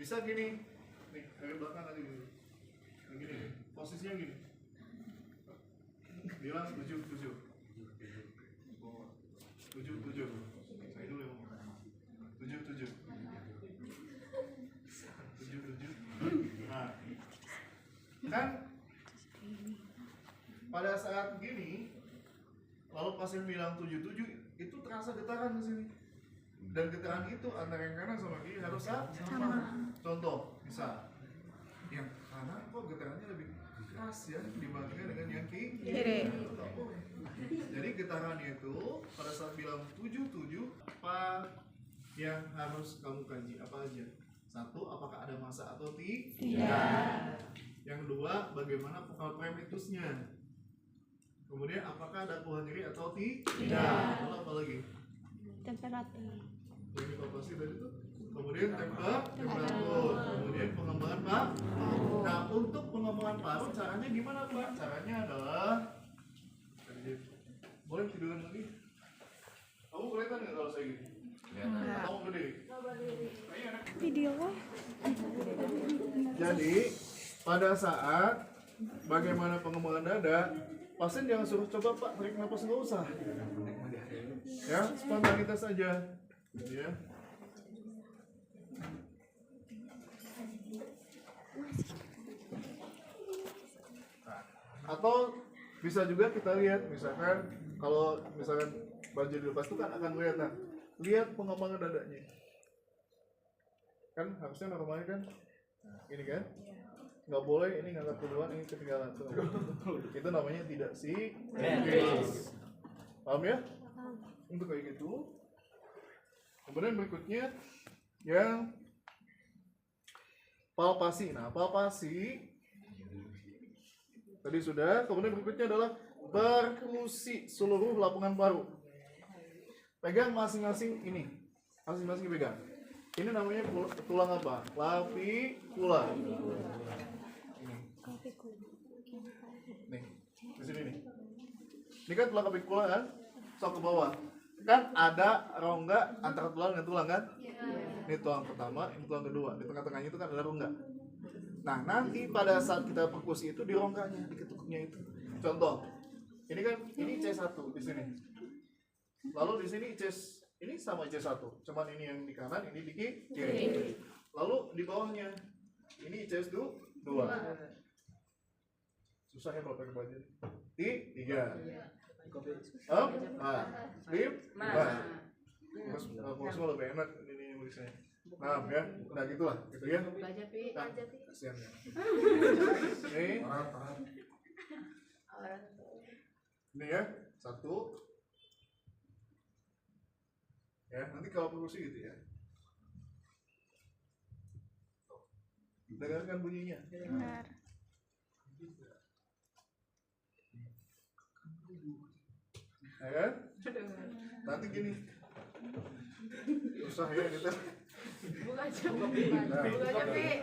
Bisa gini, nih dari belakang aja gini, gini, posisinya gini. Bilang 7, 7. 7, 7. Saya dulu yang ngomong. 7, 7. 7, 7. Nah, kan pada saat gini, lalu pasien bilang 7, 7, itu terasa getaran di sini. Dan getaran itu antara yang kanan sama kiri harus sama. Contoh, bisa yang kanan kok getarannya lebih keras ya dibandingkan dengan yang kiri. Jadi getarannya itu pada saat bilang 7, 7, apa yang harus kamu kaji? Apa aja? Satu, apakah ada massa atau tidak? Yang kedua, bagaimana vokal primitusnya? Kemudian apakah ada keluhan nyeri atau tidak? Lalu apa lagi? Temperatur. Ini apa sih tadi tuh? Kemudian temperatur, kemudian pengembangan paru. Nah, untuk pengembangan paru caranya gimana, Pak? Caranya adalah boleh tiduran lagi? Kamu kelihatan nggak kalau saya gini? Atau mau berdiri? Video. Jadi pada saat bagaimana pengembangan dada, pasien jangan suruh coba Pak tarik nafas, nggak usah. Ya, spontanitas saja. Ya. Atau bisa juga kita lihat, misalkan kalau misalkan baju dilepas itu kan akan kelihatan. Lihat pengembangan dadanya. Kan harusnya normalnya kan ini kan? Nggak boleh ini ngangkat kedua, ini ketinggalan. Itu namanya tidak simetris. Paham ya? Untuk kayak gitu. Kemudian berikutnya yang palpasi. Nah, palpasi tadi sudah. Kemudian berikutnya adalah perkusi seluruh lapungan paru. Pegang masing-masing ini. Masing-masing pegang. Ini namanya tulang apa? Clavicula. Nih, di sini nih. Ini kan tulang clavicula kan? Sok ke bawah. Kan ada rongga antara tulang dan tulang kan? Ini tulang pertama, ini tulang kedua. Di tengah-tengahnya itu kan ada rongga. Nah, nanti pada saat kita perkusi itu di rongganya, di ketuknya itu. Contoh, ini kan ini C1 di sini. Lalu di sini ini sama C1, cuman ini yang di kanan, ini di kiri. Lalu di bawahnya ini C2. Susah ya kalau pakai baju. T3. Terus kursusnya lebih enak ini nulisnya. Nah ya, udah gitulah, gitu ya. Nah, kasihan ya. Ini ya, 1. Ya, nanti kalau perkusi gitu ya. Dengarkan bunyinya. Benar. Ya kan? Nanti gini. Susah ya gitu. Buka aja, buka aja, Pi.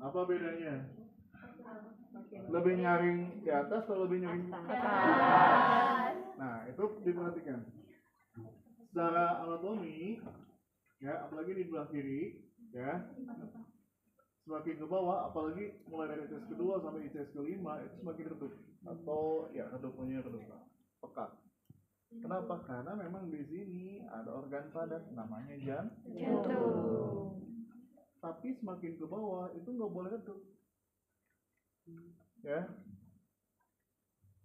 Apa bedanya? Lebih nyaring di atas atau lebih nyaring di atas? Nah, itu diperhatikan. Secara anatomi, ya, apalagi di belah kiri, ya, semakin ke bawah, apalagi mulai dari ICS kedua sampai ICS kelima itu semakin redup atau ya redupnya redup pekat. Kenapa? Karena memang di sini ada organ padat namanya jantung. Tapi semakin ke bawah itu nggak boleh redup, ya.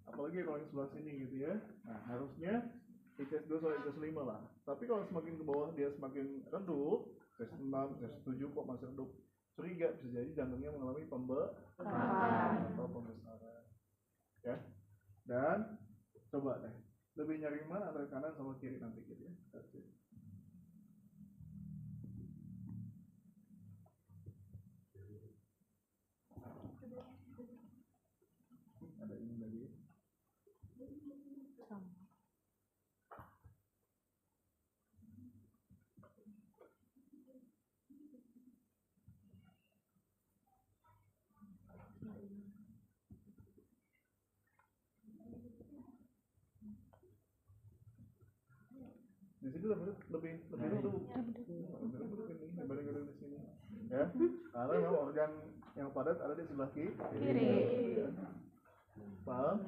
Apalagi kalau yang sebelah sini gitu ya. Nah harusnya ICS 2 sampai ICS 5 lah. Tapi kalau semakin ke bawah dia semakin redup, ICS 6, ICS 7 kok masih redup, curiga bisa jadi jantungnya mengalami pembekalan atau pembesaran, ya. Dan coba deh, lebih nyari mana antara kanan sama kiri nanti gitu ya. Ada ini lagi. Di sini lebih redup ini dibanding di sini, ya. Karena memang organ yang padat ada di sebelah kiri. Ya. Paham?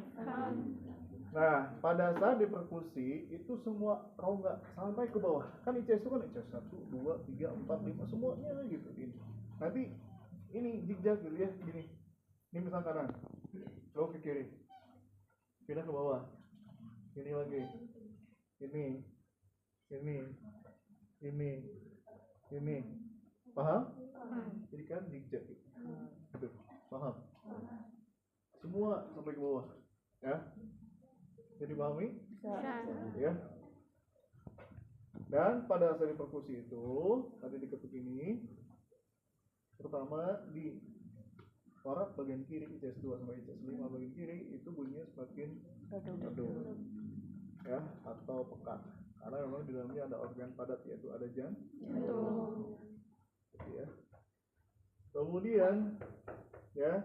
Nah, pada saat diperkusi itu semua rongga sampai ke bawah. Kan ICS itu kan ICS 1, 2, 3, 4, 5 semuanya gitu ini. Nanti ini zigzag gitu ya, gini. Ini misal kanan. Coba ke kiri. Pindah ke bawah. Ini lagi. Ini. Paham? Jadi kan zigzag gitu. Paham? Semua sampai ke bawah. Ya. Jadi pahami? Ya. Dan pada saat perkusi itu tadi diketuk ini, pertama di paraf bagian kiri ICS 2 sampai ICS 5 bagian kiri itu bunyinya semakin redup, ya, atau pekat. Karena memang di dalamnya ada organ padat yaitu ada jantung. Ya. Kemudian, ya,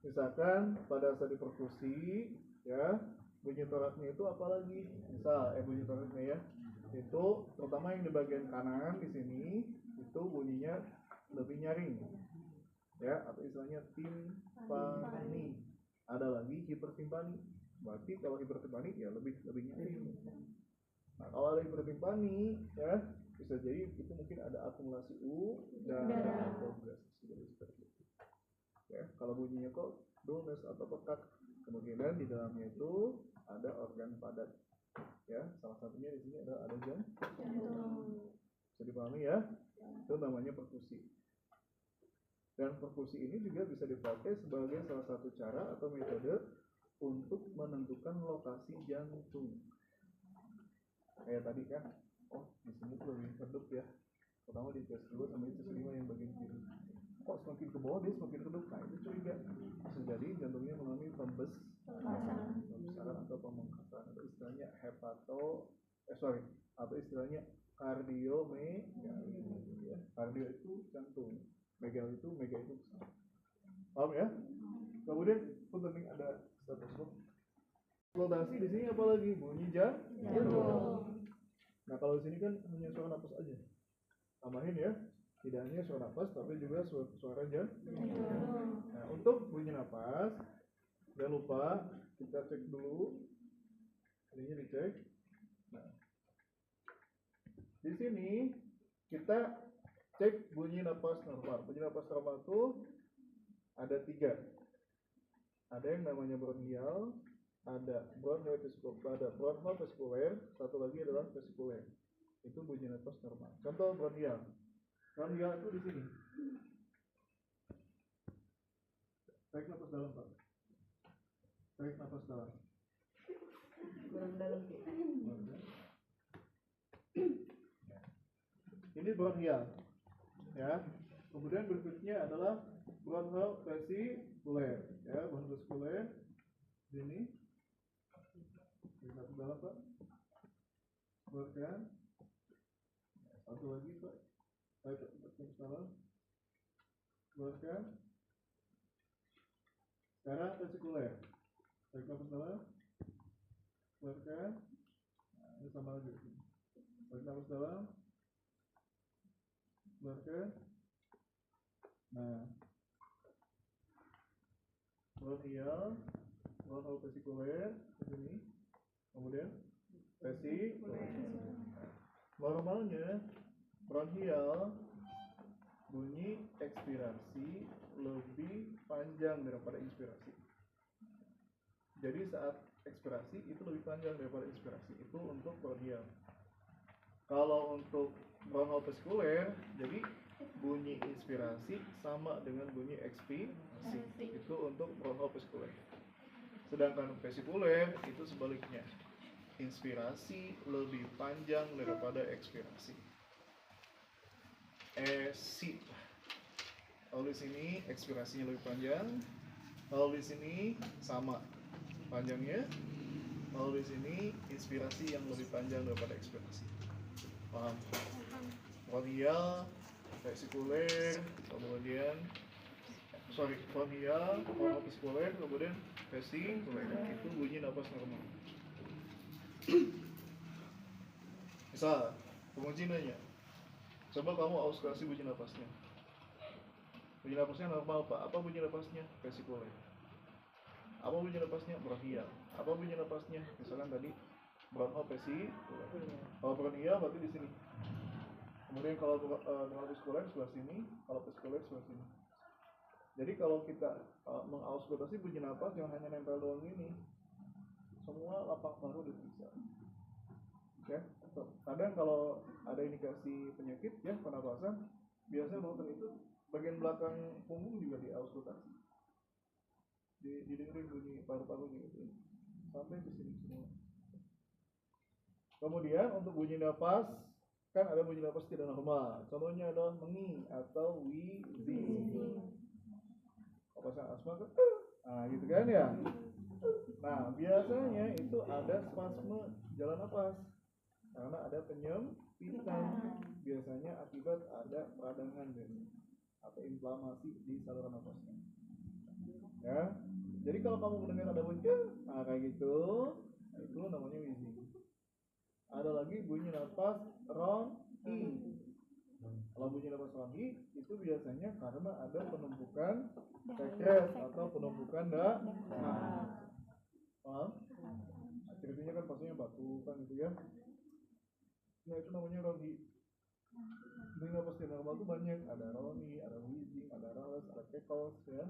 misalkan pada saat diperkusi, ya. Bunyi toraknya itu apalagi? Misal bunyi toraknya ya. Itu terutama yang di bagian kanan di sini itu bunyinya lebih nyaring. Ya, atau istilahnya timpani. Ada lagi hipertimpani. Berarti kalau hipertimpani ya lebih nyaring. Nah, kalau ada hipertimpani ya bisa jadi itu mungkin ada akumulasi darah atau gas seperti itu. Ya, kalau bunyinya kok dullness atau pekat, kemungkinan di dalamnya itu ada organ padat, ya, salah satunya di sini ada jantung. Bisa dipahami ya, itu namanya perkusi. Dan perkusi ini juga bisa dipakai sebagai salah satu cara atau metode untuk menentukan lokasi jantung. Kayak tadi kan, oh di sini tuh lebih redup ya, pertama di ICS 2 sama ICS 5 yang bagian kiri. Kok semakin ke bawah dia semakin redup, nah itu curiga. Bisa jadi jantungnya mengalami pembesaran atau pemengkakan atau istilahnya atau istilahnya kardiomegali ya. Kardio itu jantung, mega itu besar. Paham ya? Kemudian penting ada stetoskop. Flotasi di sini apalagi bunyi jantung. Nah kalau di sini kan hanya suara napas aja. Tambahin ya, tidak hanya suara napas tapi juga suara jantung. Nah untuk bunyi napas jangan lupa kita cek dulu, ini dicek. Nah, di sini kita cek bunyi napas normal. Bunyi napas normal itu ada 3. Ada yang namanya bronchial, ada bronchopesikuler, satu lagi adalah vesikuler. Itu bunyi napas normal. Contoh bronchial. Bronchial itu di sini. Tarik napas dalam, Pak. Tarik napas dalam. Kurang dalam sih. Ini bronchial, ya. Kemudian berikutnya adalah bronchopesikuler, ya. Bronchopesikuler ini. Tarik napas dalam, Pak. Keluarkan. Satu lagi, Pak. Tarik napas dalam. Keluarkan. Sekarang vesikuler. Tarik nafas dalam. Keluarkan. Nah, ini sama lagi. Tarik nafas dalam. Keluarkan. Nah, bronchial, bronchopesikuler di sini. Kemudian vesikuler. Normalnya bronchial bunyi ekspirasi lebih panjang daripada inspirasi. Jadi saat ekspirasi itu lebih panjang daripada inspirasi. Itu untuk bronchial. Kalau untuk bronchopesikuler, jadi bunyi inspirasi sama dengan bunyi ekspirasi. Itu untuk bronchopesikuler. Sedangkan vesikuler itu sebaliknya. Inspirasi lebih panjang daripada ekspirasi. Kalau di sini ekspirasinya lebih panjang, kalau di sini sama panjangnya, kalau di sini inspirasi yang lebih panjang daripada ekspirasi. Paham? Bronchial, vesikuler, kemudian bronchial, bronchopesikuler, kemudian vesikuler. Itu bunyi napas normal. Misal, penguji nanya, coba kamu auskultasi bunyi napasnya. Bunyi napasnya normal Pak, apa bunyi napasnya? Vesikuler. Apa bunyi napasnya? Bronchial. Apa bunyi napasnya? Misalkan tadi bronchopesikuler. Kalau bronchial berarti di sini. Kemudian kalau bronchoskuler sebelah sini, kalau vesikuler sebelah sini. Jadi kalau kita mengauskultasi bunyi napas jangan hanya nempel doang ini. Semua lapak baru diperiksa. Oke. Kadang kalau ada indikasi penyakit ya pernapasan, biasanya dokter itu bagian belakang punggung juga diauskultasi. Didengerin bunyi paru-parunya gitu. Sampai ke sini semua. Kemudian untuk bunyi napas kan ada bunyi napas tidak normal. Contohnya adalah mengi atau wheezing. Pasang asma kan, gitu kan ya. Nah biasanya itu ada spasme jalan napas karena ada penyempitan. Biasanya akibat ada peradangan atau inflamasi di saluran napasnya. Ya, jadi kalau kamu mendengar ada bunyi, kayak gitu, itu namanya wheezing. Ada lagi bunyi napas ronki. Kalau bunyi napas ronki itu biasanya karena ada penumpukan sekret atau penumpukan paham? Ceritanya kan pastinya batu kan gitu ya. Nah itu namanya ronki. Bunyi napas di normal itu banyak, ada roni, ada wheezing, ada rales, ada kekos ya.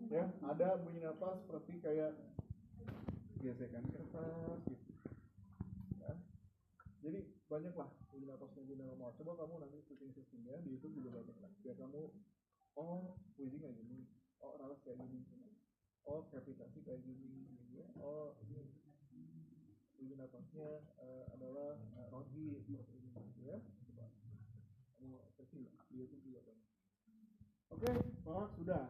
Ya, ada bunyi napas seperti kayak gesekan kertas gitu. Ya. Jadi banyaklah bunyi napasnya di normal. Coba kamu nanti searching ya di YouTube juga banyak lah. Biar kamu wheezing kayak gini, rales kayak gini, krepitasi kayak gini, ya. Ini bunyi napasnya adalah ronki seperti ini, gitu ya. Coba kamu searching di YouTube juga banyak. Oke, sudah.